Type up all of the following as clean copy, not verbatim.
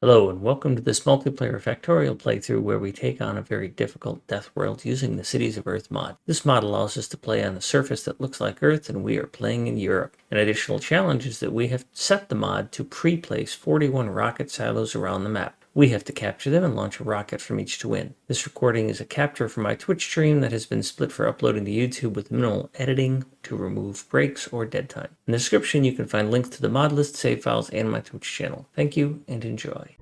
Hello and welcome to this multiplayer factorial playthrough where we take on a very difficult DeathWorld using the Cities of Earth mod. This mod allows us to play on a surface that looks like Earth and we are playing in Europe. An additional challenge is that we have set the mod to pre-place 41 rocket silos around the map. We have to capture them and launch a rocket from each to win. This recording is a capture from my Twitch stream that has been split for uploading to YouTube with minimal editing to remove breaks or dead time. In the description you can find links to the mod list, save files, and my Twitch channel. Thank you and enjoy.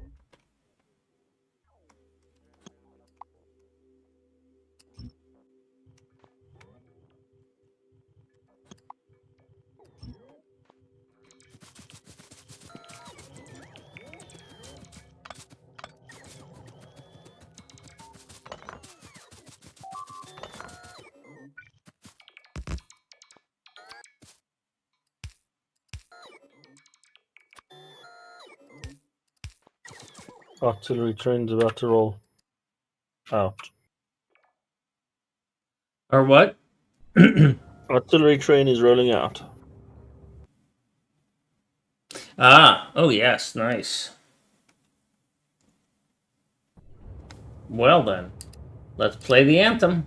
Artillery train's about to roll out. Or what? Artillery train is rolling out. Oh yes, nice. Well then, let's play the anthem.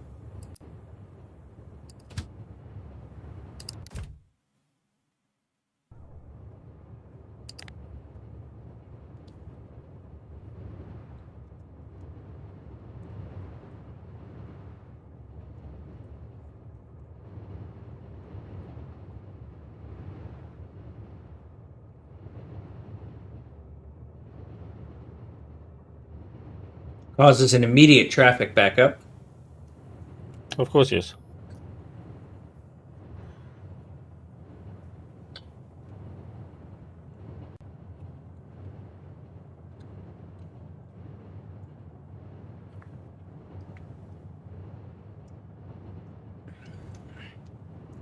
Causes an immediate traffic backup. Of course, yes.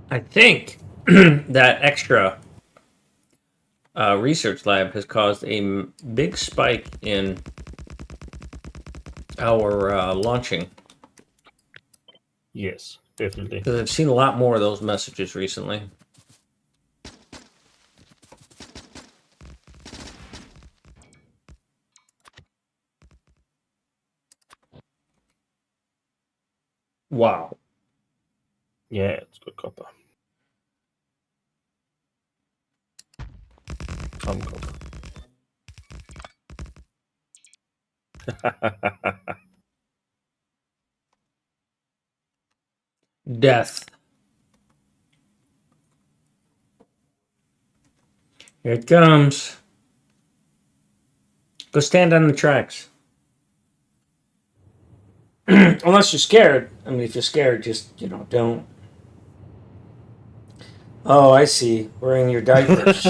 I think that extra research lab has caused a big spike in our launching. Yes, definitely. Because I've seen a lot more of those messages recently. Wow. Yeah, it's good copper. Some copper. Death. Here it comes. Go stand on the tracks. Unless you're scared. I mean, if you're scared, just, don't. Oh, I see. Wearing your diapers.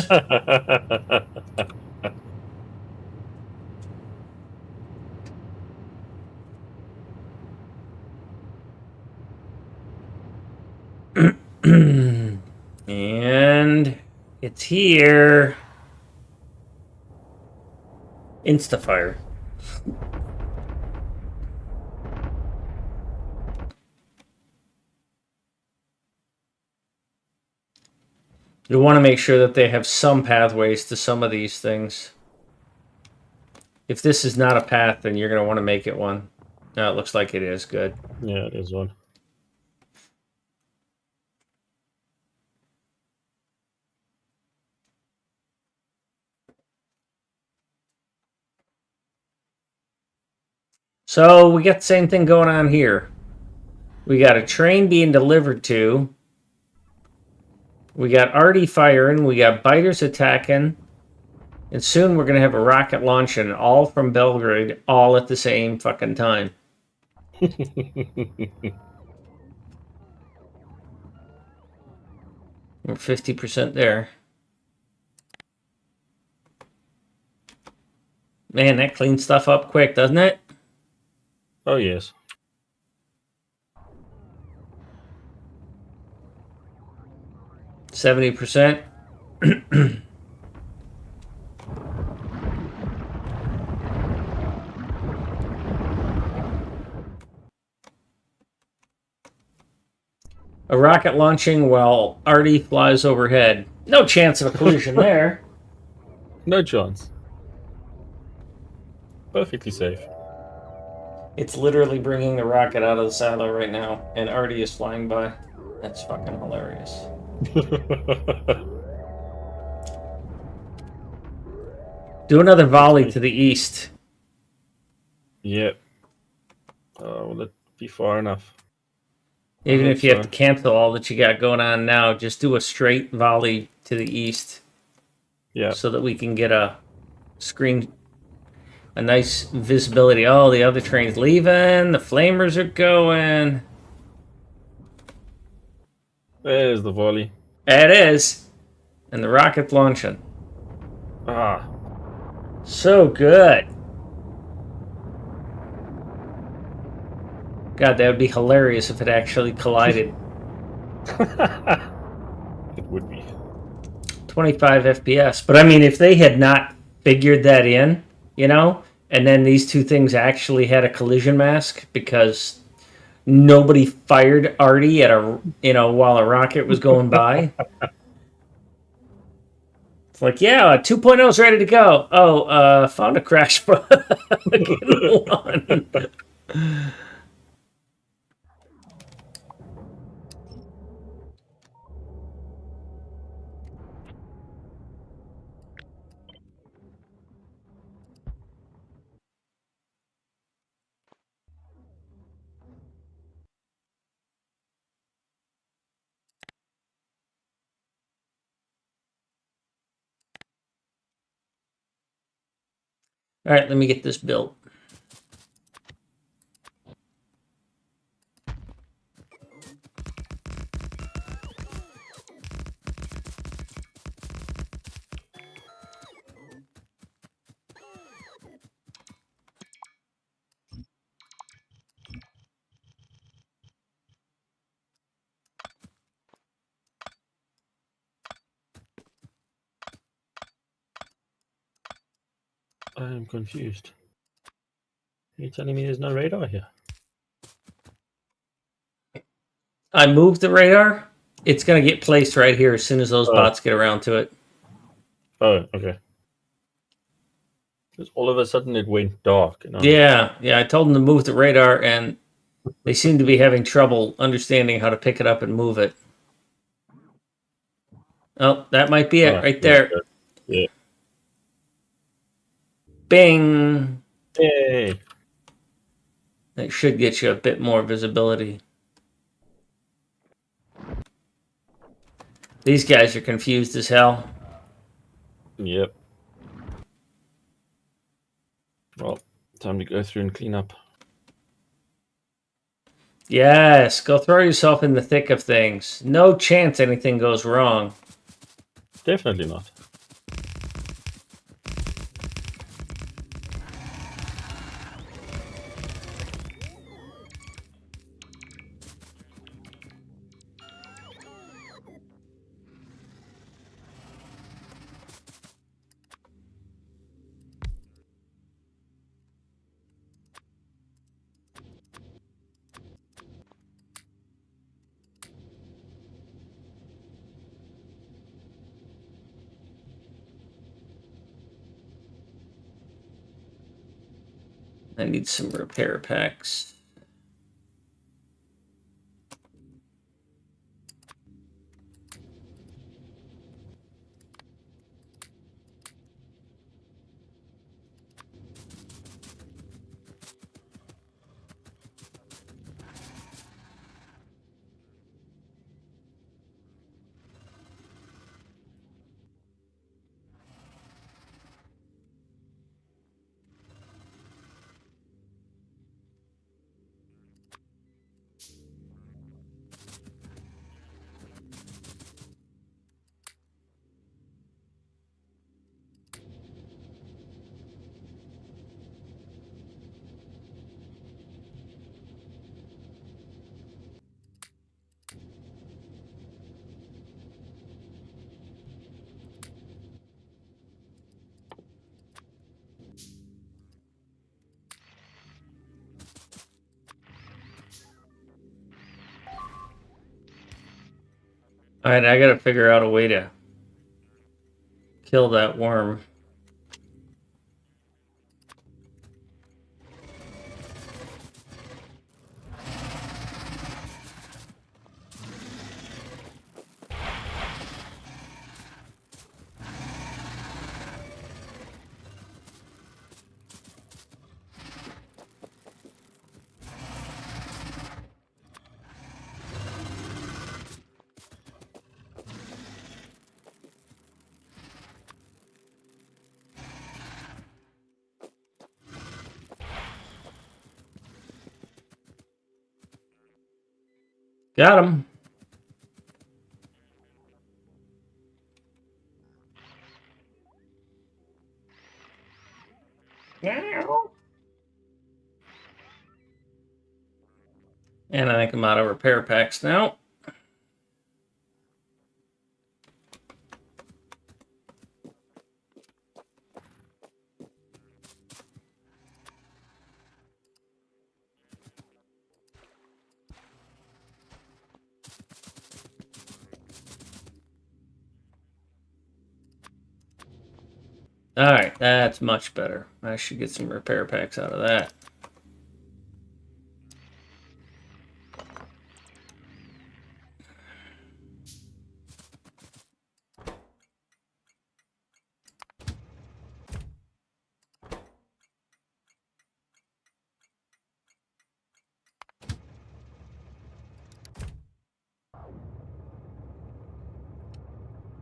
And it's here. Instafire. You want to make sure that they have some pathways to some of these things. If this is not a path, then you're going to want to make it one. No, it looks like it is. Good. Yeah, it is one. So we got the same thing going on here. We got a train being delivered to. We got Artie firing. We got biters attacking. And soon we're going to have a rocket launching all from Belgrade all at the same fucking time. We're 50% there. Man, that cleans stuff up quick, doesn't it? Oh, yes. %70%. A rocket launching while Artie flies overhead. No chance of a collision there. No chance. Perfectly safe. It's literally bringing the rocket out of the silo right now, and Artie is flying by. That's fucking hilarious. Do another volley to the east. Yep. Will it be far enough? Even if you have to cancel all that you got going on now, just do a straight volley to the east. Yeah. So that we can get a screen, a nice visibility. Oh, the other train's leaving. The flamers are going. There's the volley. It is. And the rocket's launching. Ah. So good. God, that would be hilarious if it actually collided. It would be. 25 FPS. But I mean, if they had not figured that in, you know, and then these two things actually had a collision mask because nobody fired Artie at while a rocket was going by. It's like, yeah, 2.0 is ready to go. Oh, found a crash bug in one. All right, let me get this built. I am confused. Are you telling me there's no radar here? I moved the radar. It's going to get placed right here as soon as those bots get around to it. Oh, okay. Because all of a sudden it went dark. Yeah. I told them to move the radar, and they seem to be having trouble understanding how to pick it up and move it. Oh, that might be it right there. Yeah. Bing. Yay. That should get you a bit more visibility. These guys are confused as hell. Yep. Well, time to go through and clean up. Yes, go throw yourself in the thick of things. No chance anything goes wrong. Definitely not. I need some repair packs. All right, I gotta figure out a way to kill that worm. Got him. And I think I'm out of repair packs now. Alright, that's much better. I should get some repair packs out of that.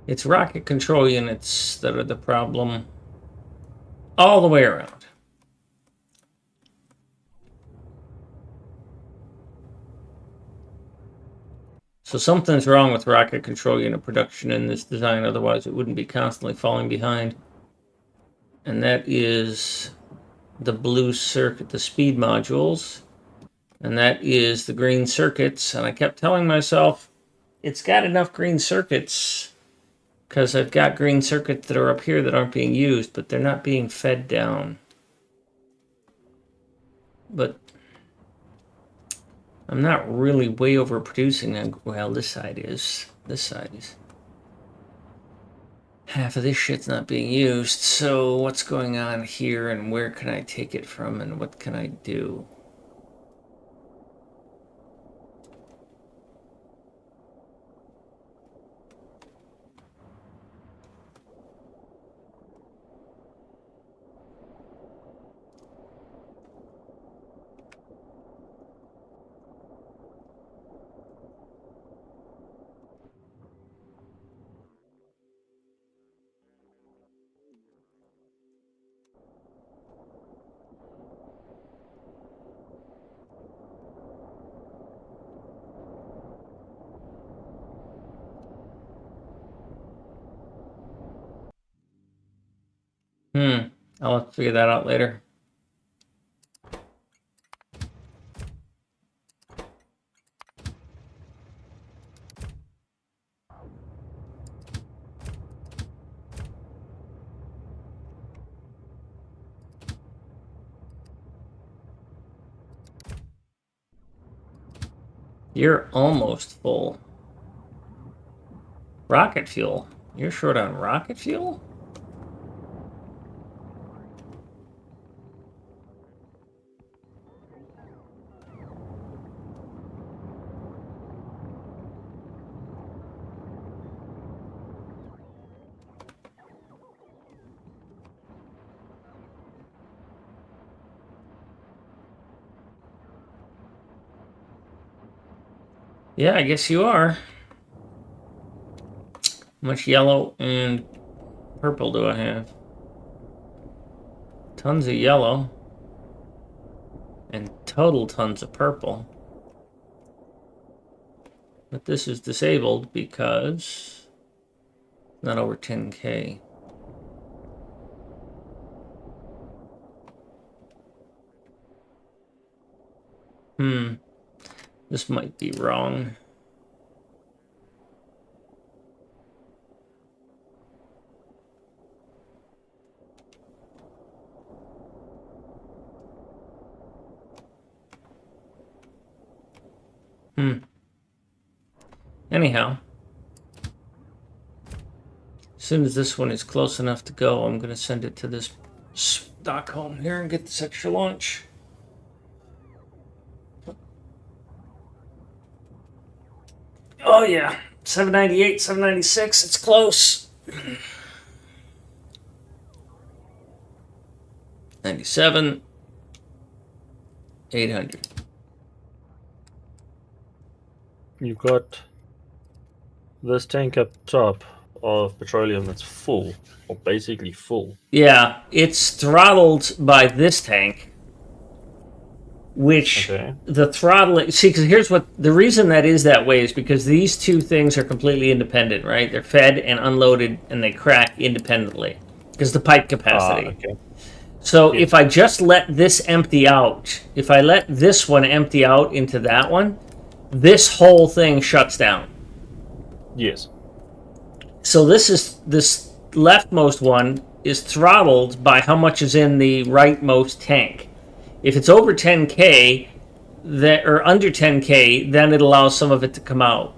It's rocket control units that are the problem all the way around. So something's wrong with rocket control unit production in this design, otherwise it wouldn't be constantly falling behind. And that is the blue circuit, the speed modules. And that is the green circuits. And I kept telling myself, it's got enough green circuits because I've got green circuits that are up here that aren't being used, but they're not being fed down. But I'm not really way overproducing. Well, this side is. This side is. Half of this shit's not being used. So what's going on here and where can I take it from and what can I do? I'll have to figure that out later. You're almost full. Rocket fuel. You're short on rocket fuel? Yeah, I guess you are. How much yellow and purple do I have? Tons of yellow. And total tons of purple. But this is disabled because it's not over 10K. This might be wrong. Anyhow, as soon as this one is close enough to go, I'm going to send it to this Stockholm here and get this extra launch. Oh yeah, 798, 796, it's close. 97, 800. You've got this tank up top of petroleum that's full, or basically full. Yeah, it's throttled by this tank. which Okay. the throttling. See, because here's what the reason that is that way is because these two things are completely independent, right? They're fed and unloaded, and they crack independently because the pipe capacity. Okay. So if Yes. I just let this empty out, if I let this one empty out into that one, this whole thing shuts down. Yes. So this leftmost one is throttled by how much is in the rightmost tank. If it's over 10k, that or under 10k, then it allows some of it to come out.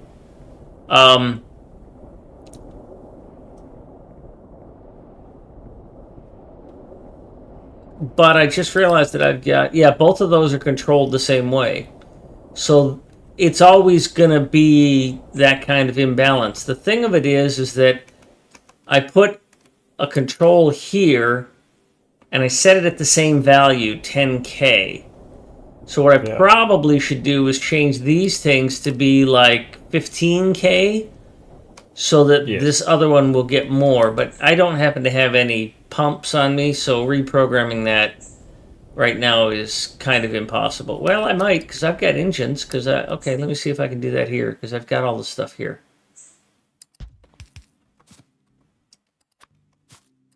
But I just realized that I've got both of those are controlled the same way. So it's always gonna be that kind of imbalance. The thing of it is that I put a control here and I set it at the same value, 10k. So what I Yeah. probably should do is change these things to be like 15k so that Yes. this other one will get more. But I don't happen to have any pumps on me, so reprogramming that right now is kind of impossible. Well, I might because I've got engines. Okay, let me see if I can do that here because I've got all the stuff here.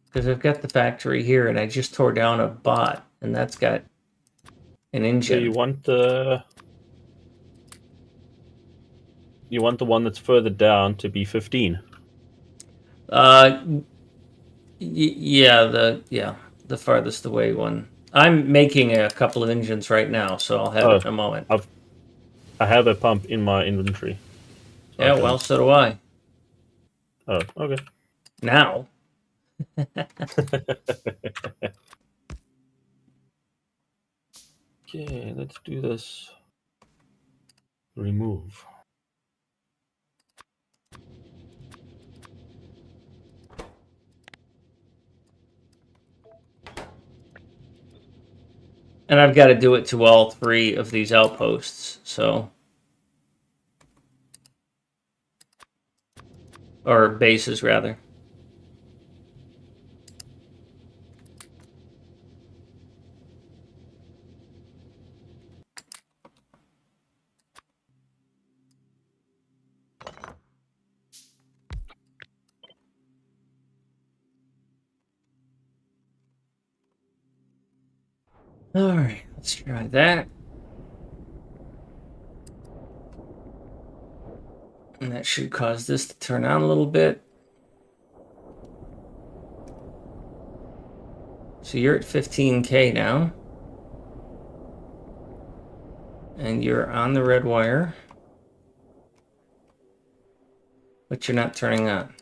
Because I've got the factory here, and I just tore down a bot, and that's got an engine. So you want the one that's further down to be 15. Uh, the farthest away one. I'm making a couple of engines right now, so I'll have it Oh, in a moment. I have a pump in my inventory. So Yeah, well, so do I. Oh, okay. Now, Okay, let's do this. Remove. and I've got to do it to all three of these outposts, or bases rather. All right, let's try that. And that should cause this to turn on a little bit. So you're at 15k now. And you're on the red wire. But you're not turning on.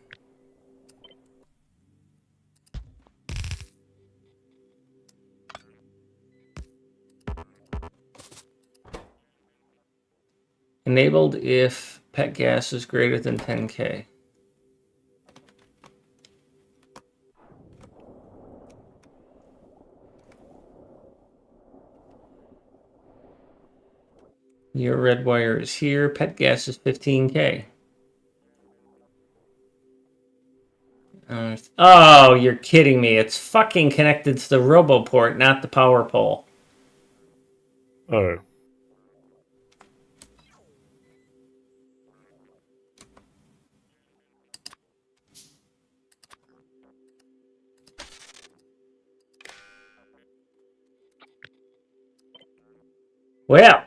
Enabled if pet gas is greater than 10k. Your red wire is here. Pet gas is 15k. Oh, you're kidding me. It's fucking connected to the RoboPort, not the power pole. Oh. Well,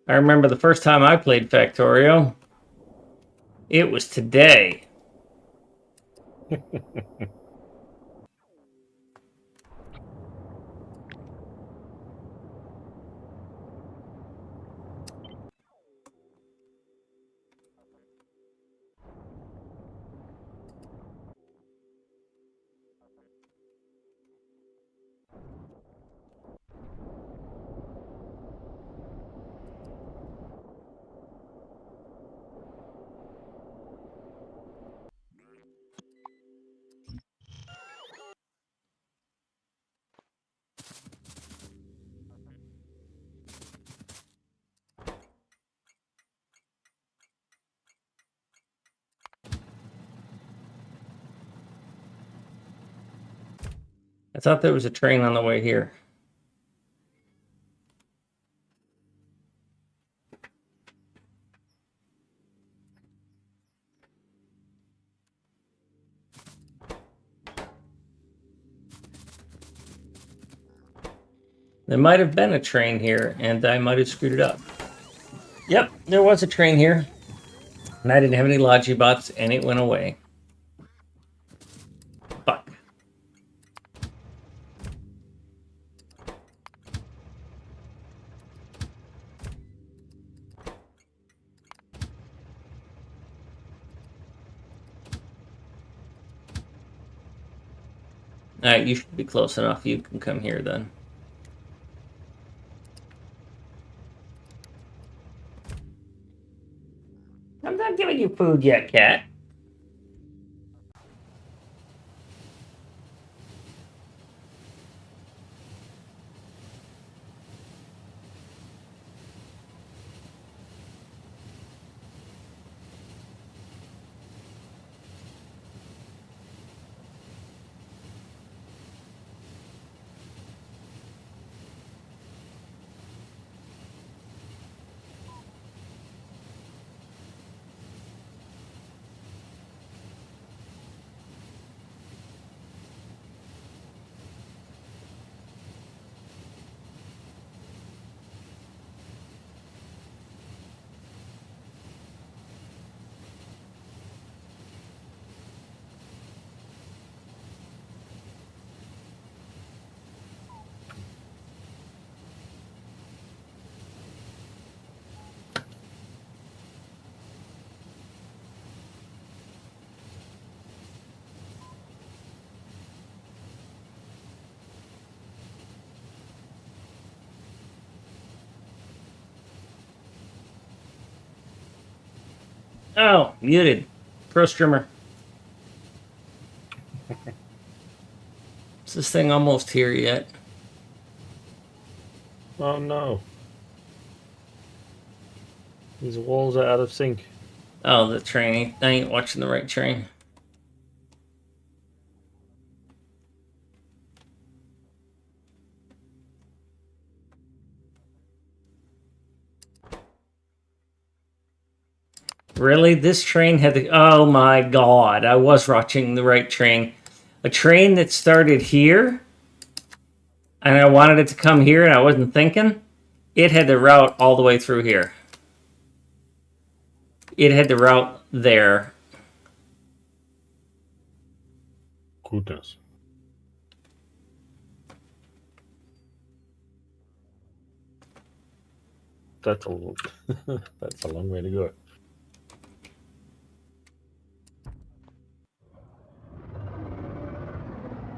I remember the first time I played Factorio. It was today. I thought there was a train on the way here. There might have been a train here, and I might have screwed it up. Yep, there was a train here. And I didn't have any Logibots, and it went away. Fuck. Alright, you should be close enough. You can come here then. I'm not giving you food yet, cat. Oh, muted. Pro streamer. Is this thing almost here yet? Oh no. These walls are out of sync. Oh, the train. I ain't watching the right train. Really? This train had the... Oh my god. I was watching the right train. A train that started here, and I wanted it to come here, and I wasn't thinking. It had the route all the way through here. It had the route there. Goodness. That's a that's a long way to go.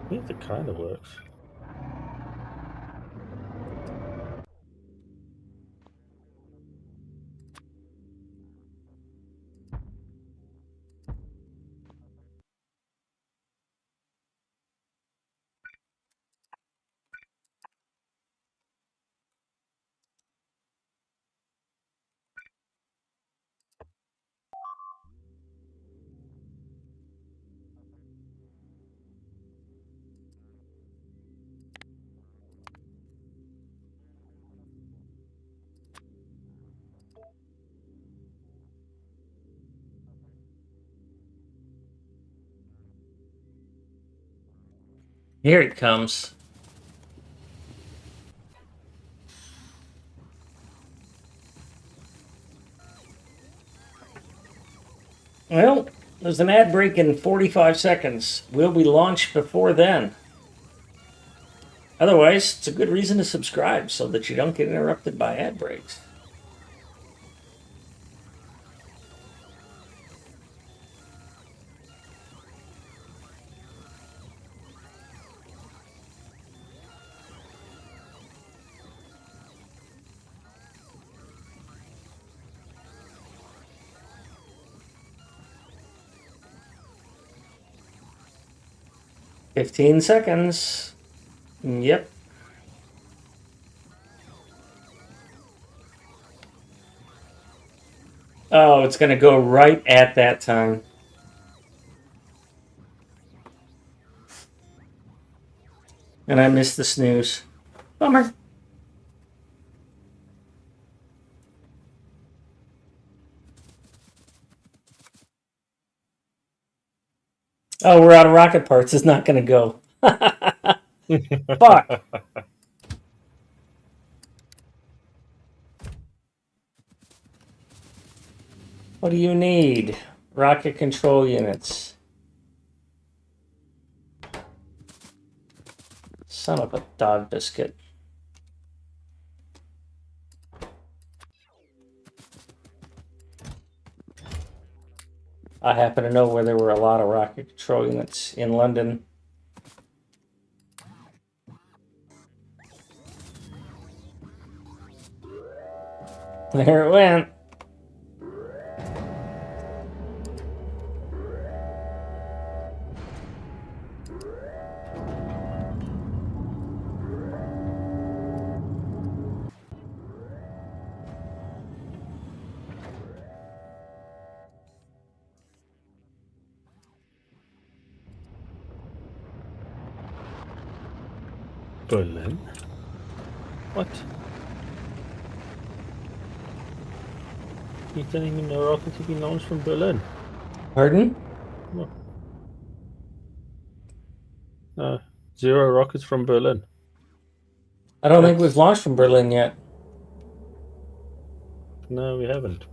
I think it kind of works. Here it comes. Well, there's an ad break in 45 seconds. We'll be launched before then. Otherwise, it's a good reason to subscribe so that you don't get interrupted by ad breaks. $15. Yep. Oh, it's going to go right at that time. And I missed the snooze. Bummer. Oh, we're out of rocket parts. It's not going to go. Fuck. What do you need? Rocket control units. Son of a dog biscuit. I happen to know where there were a lot of rocket control units in London. There it went. Berlin? What? You're telling me no rockets have been launched from Berlin? Pardon? No. 0 rockets from Berlin. I don't think we've launched from Berlin yet. No, we haven't.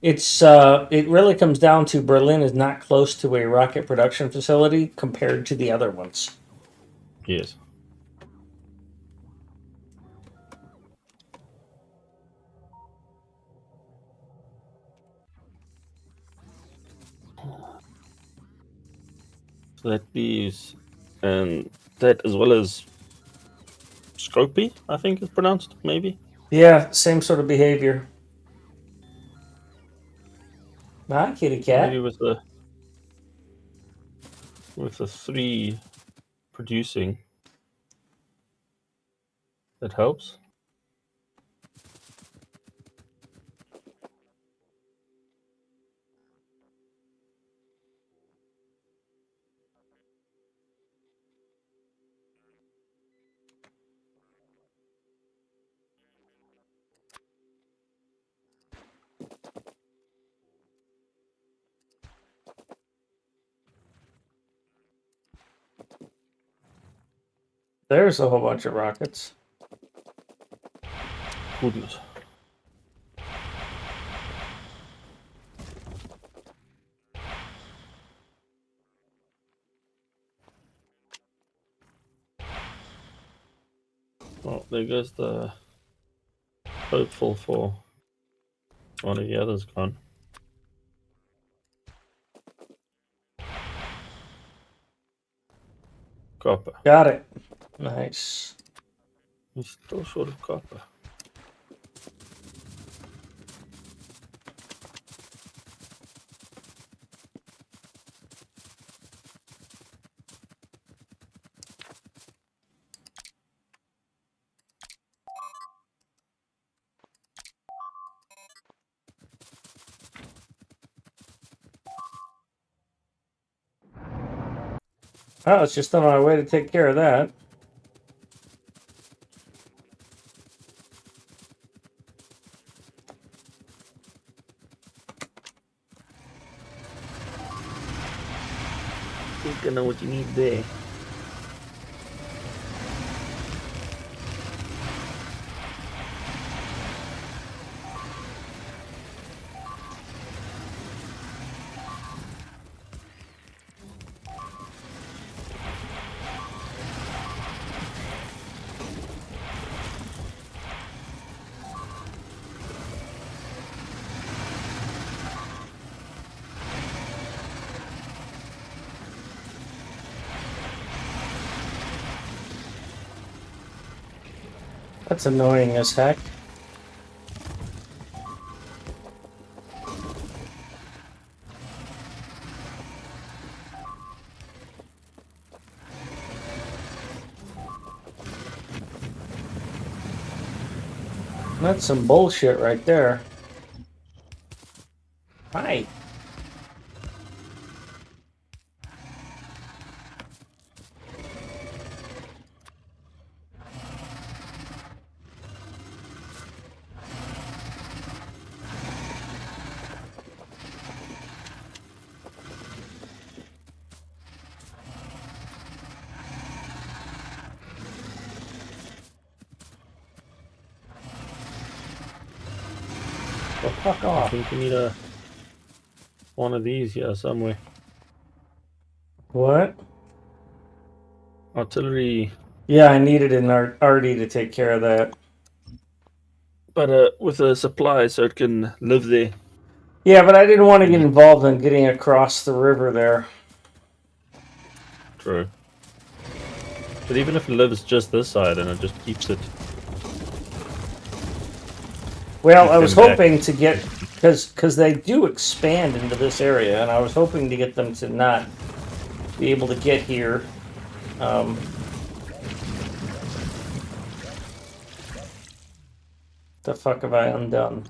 It really comes down to Berlin is not close to a rocket production facility compared to the other ones. Yes. So that leaves, and that as well as Scopy, I think it's pronounced, maybe. Yeah, same sort of behavior. Hi, kitty cat. Maybe with the 3 producing, that helps. There's a whole bunch of rockets. Goodness. Well, there goes the hopeful for one of the others gone. Copper. Got it. Nice. He's still short of copper. Oh, it's just on our way to take care of that. I think I know what you need there. That's annoying as heck. That's some bullshit right there. Hi. Well, fuck I off. think you need a one of these here somewhere. What? Artillery, Yeah, I needed an RD to take care of that. but with a supply so it can live there. Yeah, but I didn't want to get involved in getting across the river there. True. But even if it lives just this side and it just keeps it. Well, Keep I was them back. hoping to get because they do expand into this area, and I was hoping to get them to not be able to get here. The fuck have I undone?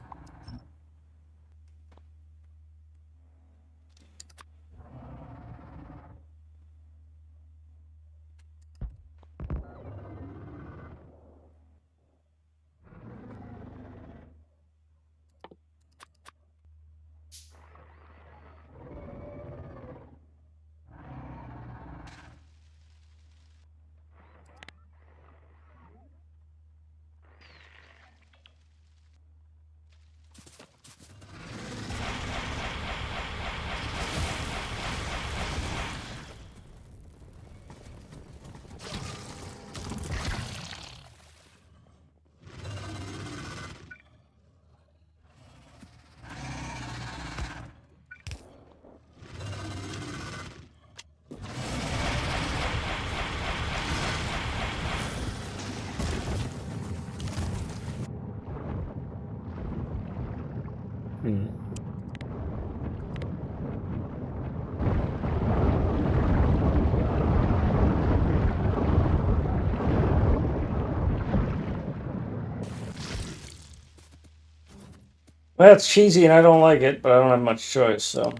Hmm. Well, it's cheesy and I don't like it, but I don't have much choice, so.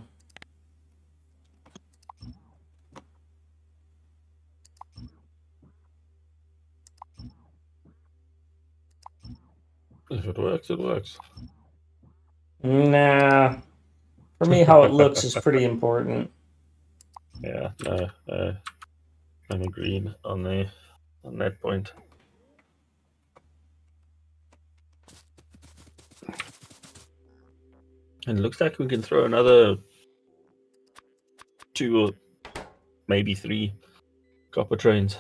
If it works, it works. Nah. For me, how it looks is pretty important. Yeah, no, I'm agreed on that point. And it looks like we can throw another 2 or maybe 3 copper trains.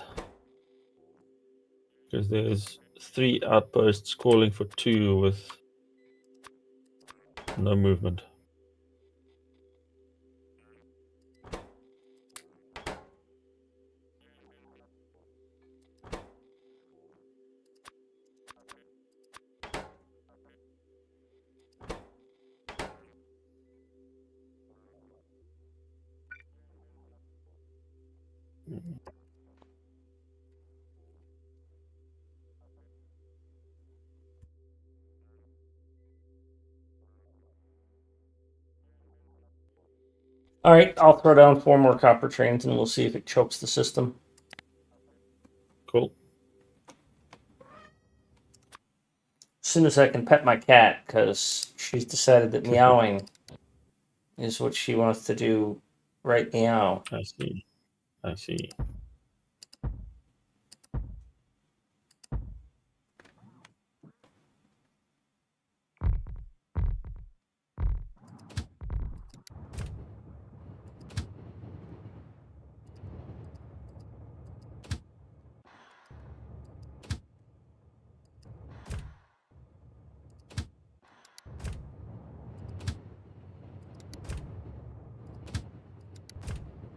Because there's 3 outposts calling for 2 with no movement. Alright, I'll throw down 4 more copper trains and we'll see if it chokes the system. Cool. As soon as I can pet my cat, because she's decided that meowing is what she wants to do. Right meow. I see. I see.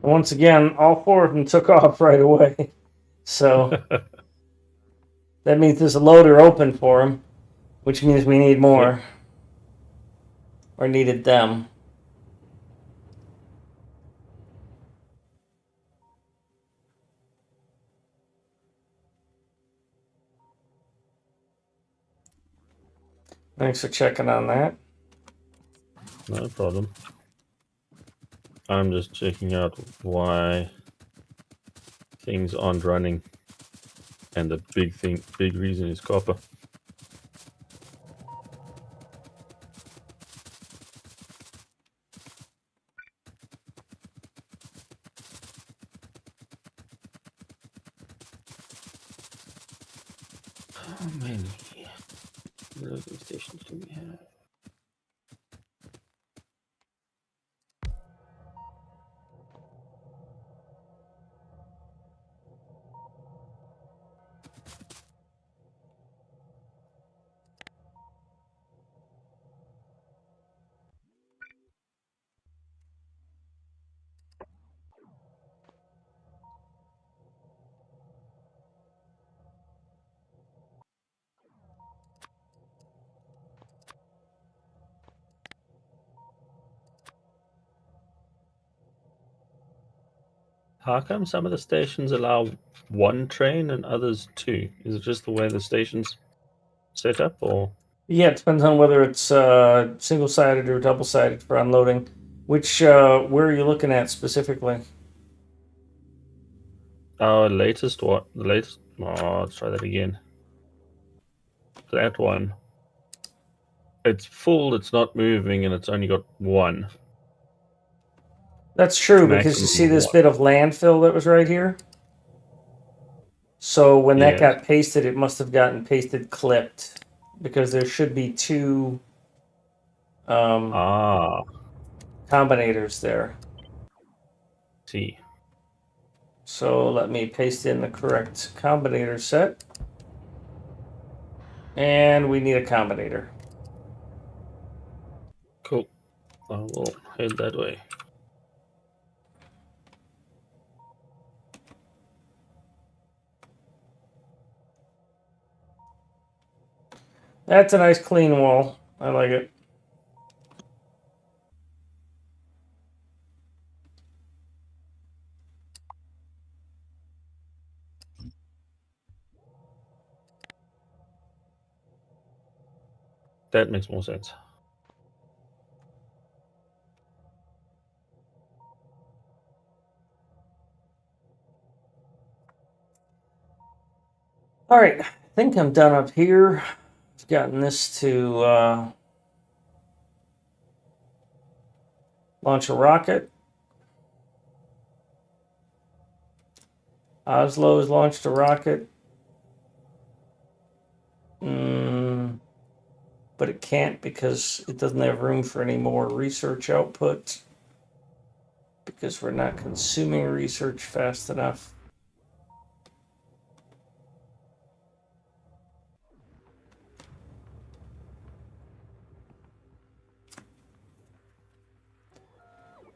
Once again, all 4 of them took off right away. So that means there's a loader open for them, which means we need more. Yep. Or needed them. Thanks for checking on that. No problem. I'm just checking out why things aren't running. And the big reason is copper. How many loading stations do we have? How come some of the stations allow one train and others two? Is it just the way the station's set up, or? Yeah, it depends on whether it's single-sided or double-sided for unloading. Which, where are you looking at specifically? Our latest one. The latest. Oh, let's try that again. That one. It's full, it's not moving, and it's only got one. That's true, because you Maximum see of this one. bit of landfill that was right here? So when that Yes. got pasted, it must have gotten pasted clipped, because there should be two Ah, combinators there. see. So let me paste in the correct combinator set. And we need a combinator. Cool. I will head that way. That's a nice clean wall. I like it. That makes more sense. All right, I think I'm done up here. I've gotten this to launch a rocket. Oslo has launched a rocket. But it can't because it doesn't have room for any more research output, because we're not consuming research fast enough.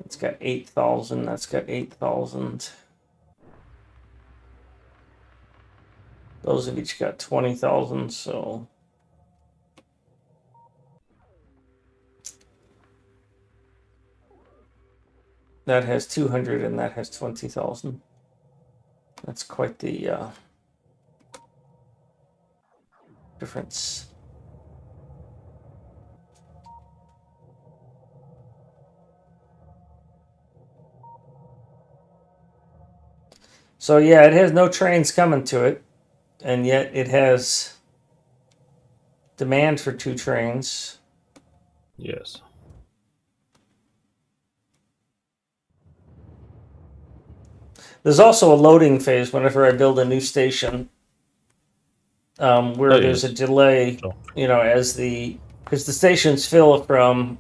It's got 8,000. That's got 8,000. Those have each got 20,000, so that has 200 and that has 20,000. That's quite the difference. So yeah, it has no trains coming to it, and yet it has demand for 2 trains. Yes. There's also a loading phase whenever I build a new station, where there's yes. a delay, Sure. because the stations fill from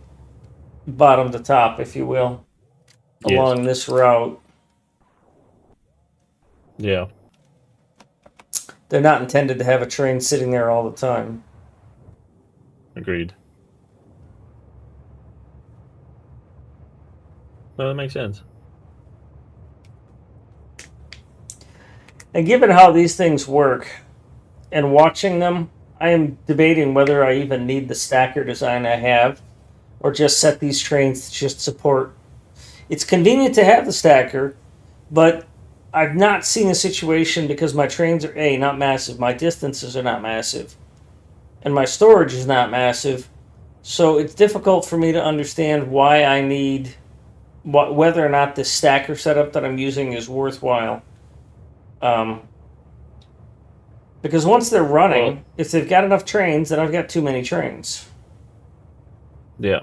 bottom to top, if you will, Yes. along this route. Yeah. They're not intended to have a train sitting there all the time. Agreed. No, that makes sense. And given how these things work, and watching them, I am debating whether I even need the stacker design I have, or just set these trains to just support. It's convenient to have the stacker, but I've not seen a situation, because my trains are not massive, my distances are not massive, and my storage is not massive. So it's difficult for me to understand why I need whether or not this stacker setup that I'm using is worthwhile. Because once they're running, if they've got enough trains, then I've got too many trains. Yeah.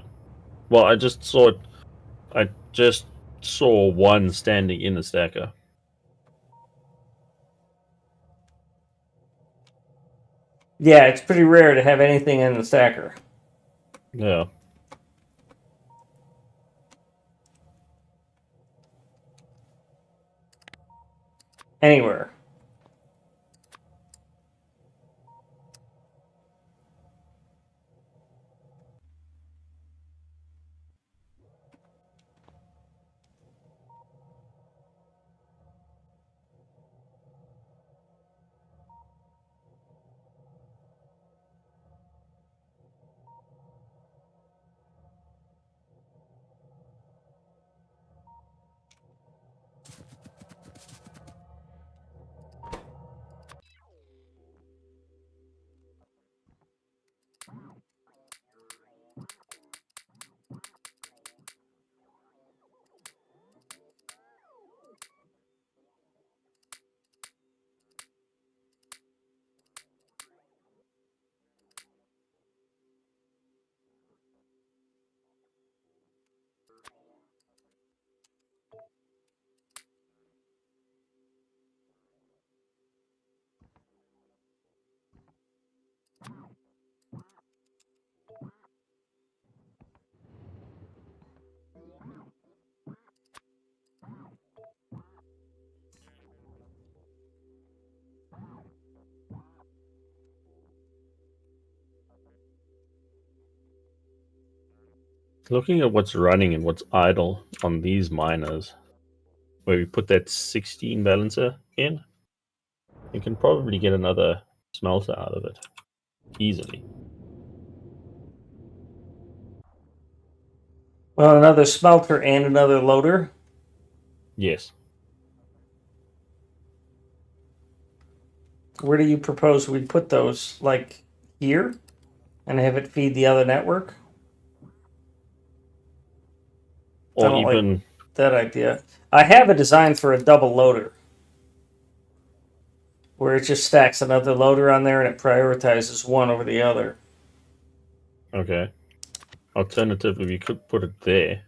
Well, I just saw one standing in the stacker. Yeah, it's pretty rare to have anything in the stacker. Yeah. Anywhere. Looking at what's running and what's idle on these miners, where we put that 16 balancer in, you can probably get another smelter out of it easily. Well, another smelter and another loader. Yes. Where do you propose we put those? Like here? And have it feed the other network? I Or don't like even that idea. I have a design for a double loader where it just stacks another loader on there and it prioritizes one over the other. okay. Alternatively, we could put it there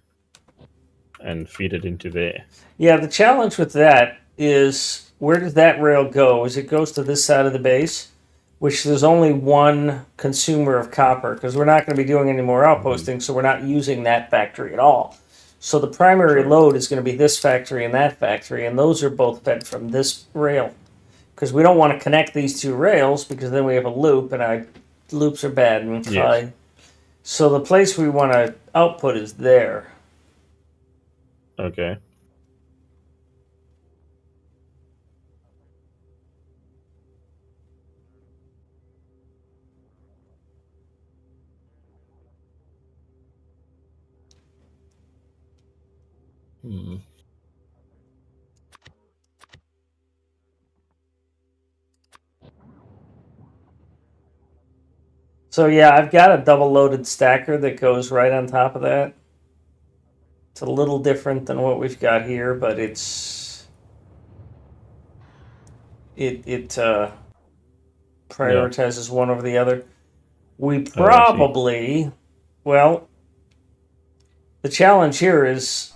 and feed it into there. Yeah, the challenge with that is where does that rail go? Is it goes to this side of the base, which there's only one consumer of copper because we're not going to be doing any more outposting, so we're not using that factory at all. So the primary True. load is going to be this factory and that factory, and those are both fed from this rail because we don't want to connect these two rails because then we have a loop, and loops are bad. And Yes. so the place we want to output is there. Okay. Hmm. So yeah, I've got a double loaded stacker that goes right on top of that. It's a little different than what we've got here, but it Yeah. prioritizes one over the other. We Oh, I see. probably, well, the challenge here is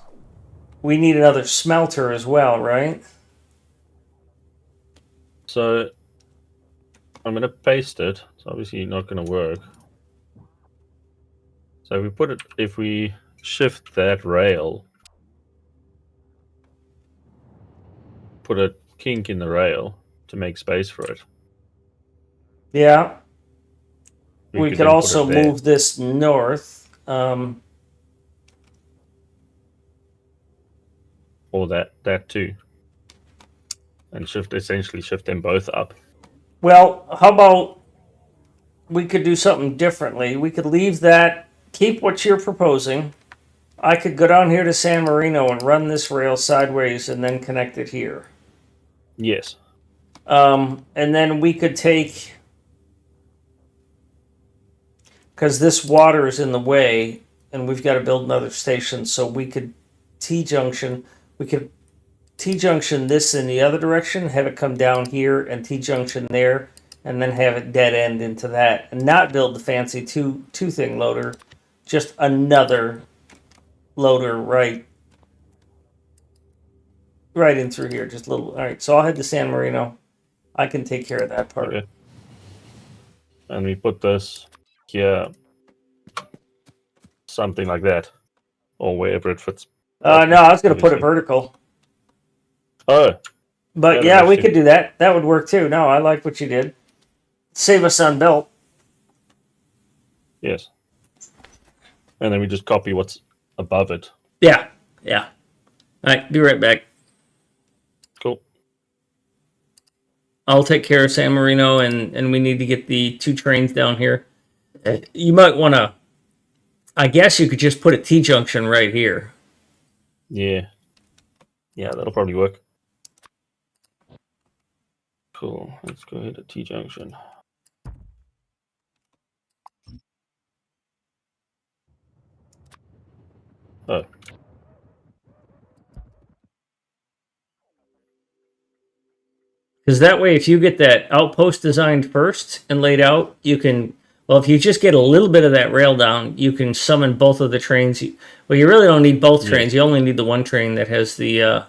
we need another smelter as well, right? So I'm going to paste it. It's obviously not going to work. So if we shift that rail, put a kink in the rail to make space for it, Yeah. we We could could then put also it there, move this north. or that too, and essentially shift them both up. Well, how about we could do something differently? We could leave that, keep what you're proposing. I could go down here to San Marino and run this rail sideways and then connect it here. Yes. And then we could take, because this water is in the way and we've got to build another station, so we could T-junction, we could T-junction this in the other direction, have it come down here and T-junction there, and then have it dead end into that, and not build the fancy two-thing loader, just another loader right in through here, just a little. All right, so I'll head to San Marino. I can take care of that part. Okay. And we put this here, something like that, or wherever it fits. No, I was going to put it Obviously. vertical. Oh, But that yeah, works we too. could do that. That would work too. No, I like what you did. Save us on built. Yes. And then we just copy what's above it. Yeah, yeah. All right, be right back. Cool. I'll take care of San Marino, and we need to get the 2 trains down here. You might want to. I guess you could just put a T junction right here. Yeah. Yeah, that'll probably work. Cool. Let's go hit a T-junction. Oh. Because that way, if you get that outpost designed first and laid out, you can. Well, if you just get a little bit of that rail down, you can summon both of the trains. Well, you really don't need both trains. Yes. You only need the one train that has the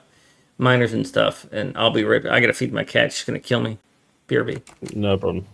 miners and stuff. And I'll be right back. I got to feed my cat. She's going to kill me. BRB. No problem.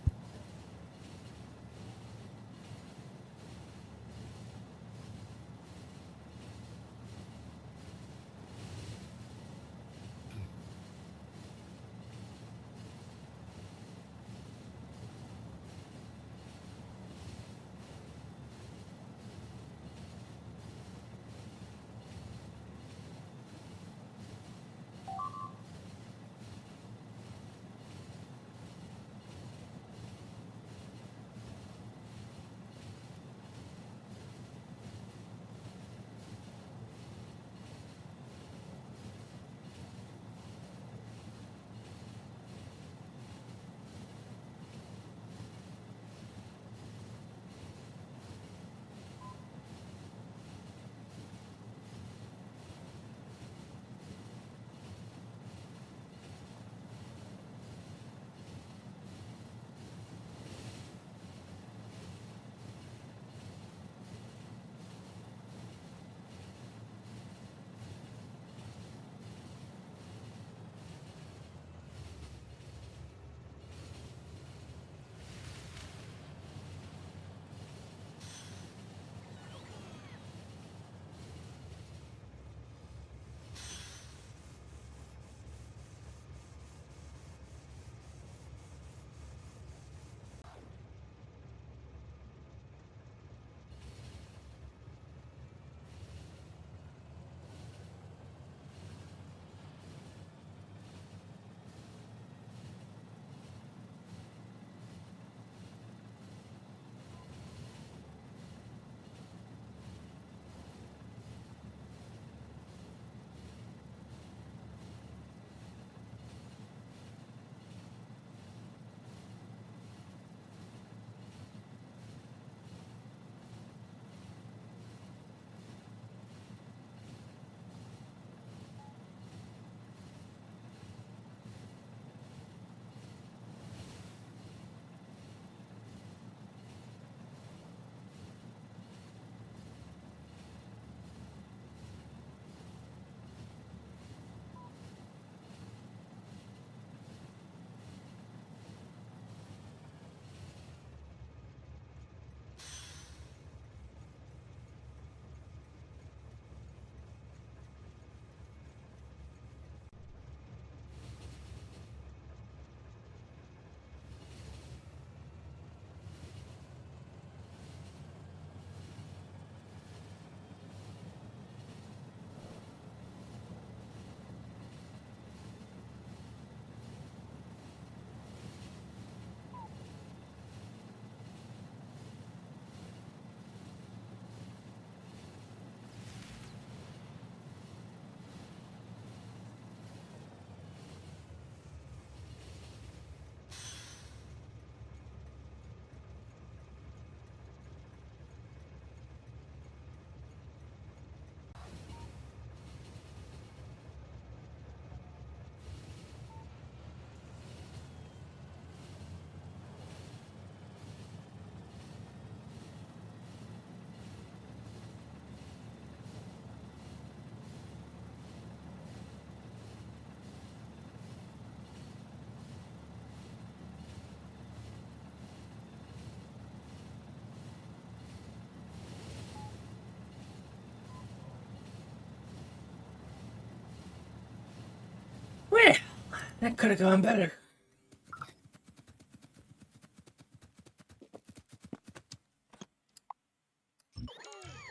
That could have gone better.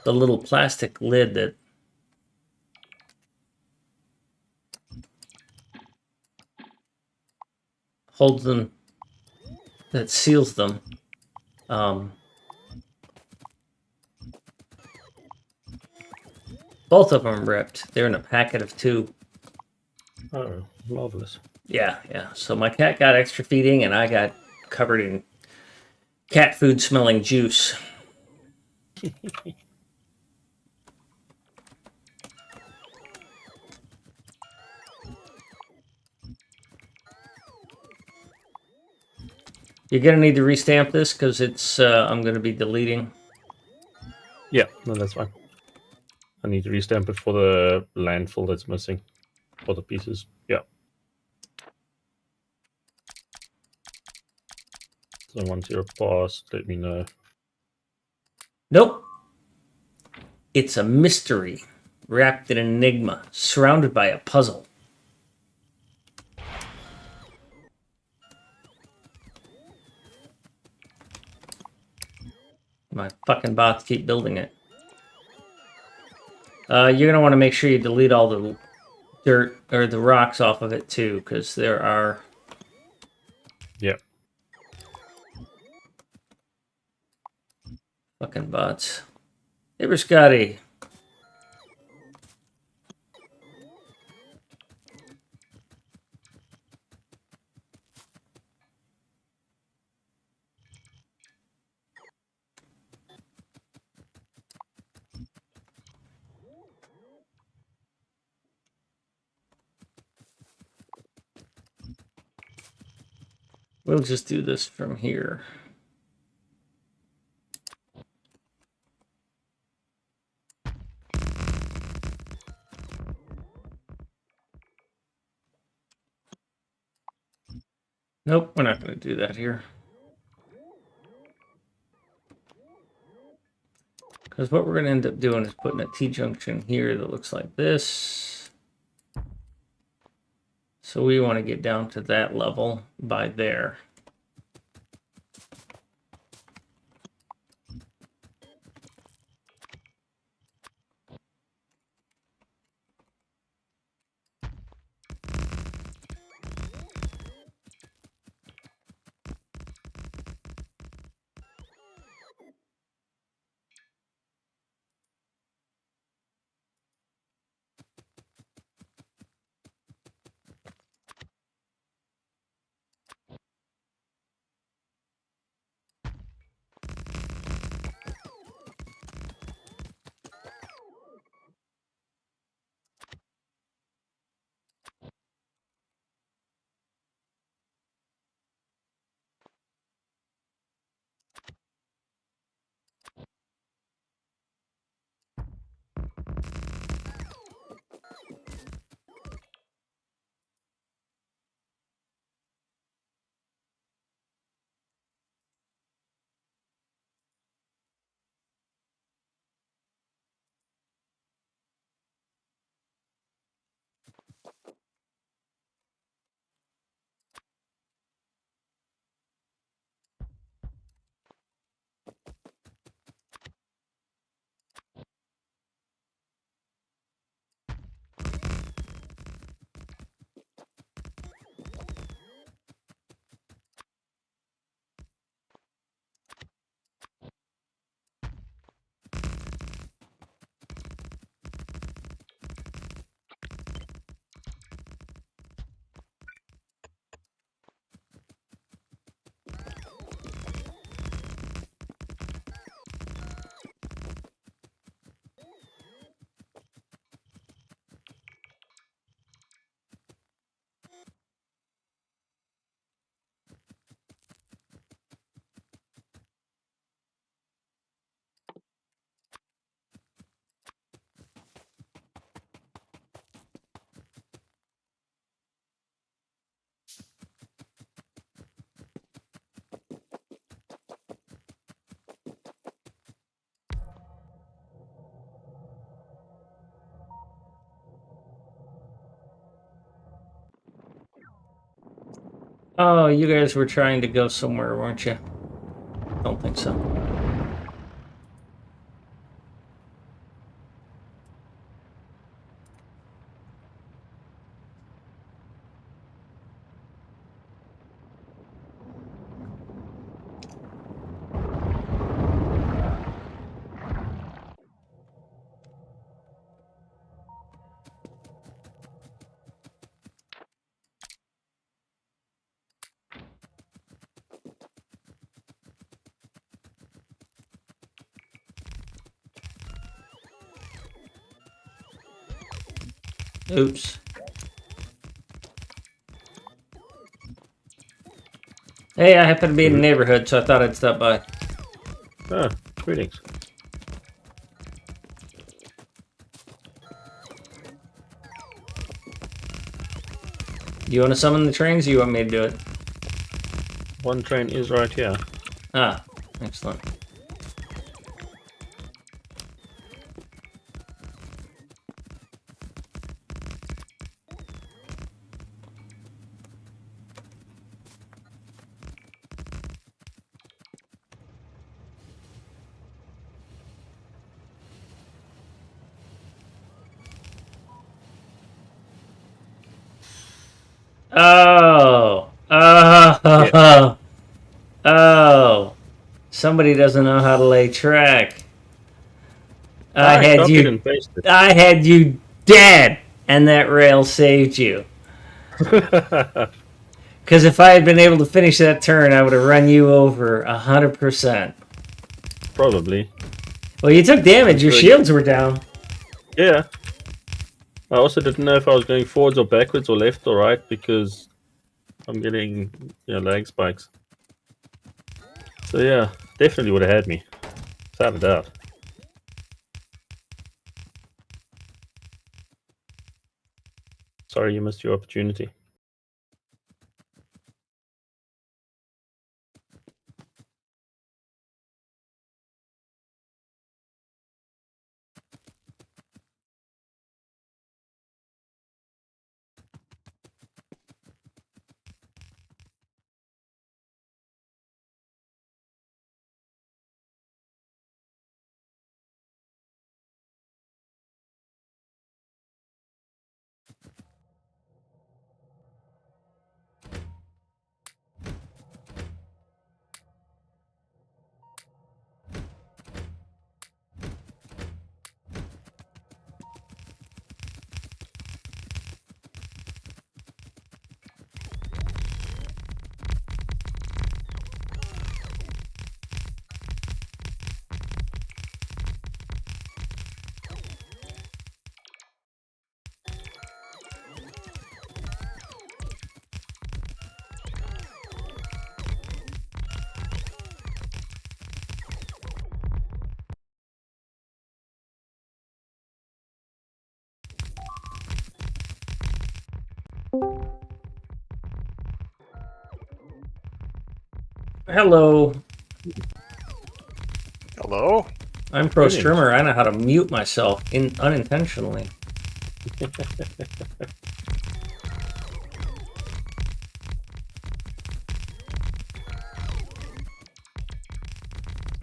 The little plastic lid that holds them, that seals them. Both of them ripped. They're in a packet of 2. Oh, marvelous. Yeah. So my cat got extra feeding, and I got covered in cat food smelling juice. You're gonna need to restamp this because it's I'm gonna be deleting. Yeah, no, that's fine. I need to restamp it for the landfill that's missing. For the pieces. Yeah. So once you're past, let me know. Nope. It's a mystery wrapped in enigma, surrounded by a puzzle. My fucking bots keep building it. You're gonna want to make sure you delete all the dirt or the rocks off of it too, because there are. Yeah. Fucking bots. Hey, Scotty. We'll just do this from here. Nope, we're not going to do that here. Because what we're going to end up doing is putting a T-junction here that looks like this. So we want to get down to that level by there. Oh, you guys were trying to go somewhere, weren't you? Don't think so. Oops. Hey, I happen to be in the neighborhood, so I thought I'd stop by. Ah, greetings. You want to summon the trains, or you want me to do it? One train is right here. Ah, excellent. Oh, oh, oh! Somebody doesn't know how to lay track. I copied and pasted. I had you dead, and that rail saved you. Because if I had been able to finish that turn, I would have run you over 100%. Probably. Well, you took damage. Your shields were down. Yeah. I also didn't know if I was going forwards or backwards or left or right because I'm getting lag spikes. So yeah, definitely would have had me. Without a doubt. Sorry you missed your opportunity. Hello. Hello? I'm Pro Greetings. Streamer. I know how to mute myself unintentionally.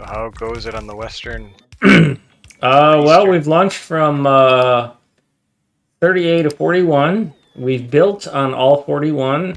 How goes it on the western? Well, we've launched from 38 to 41. We've built on all 41.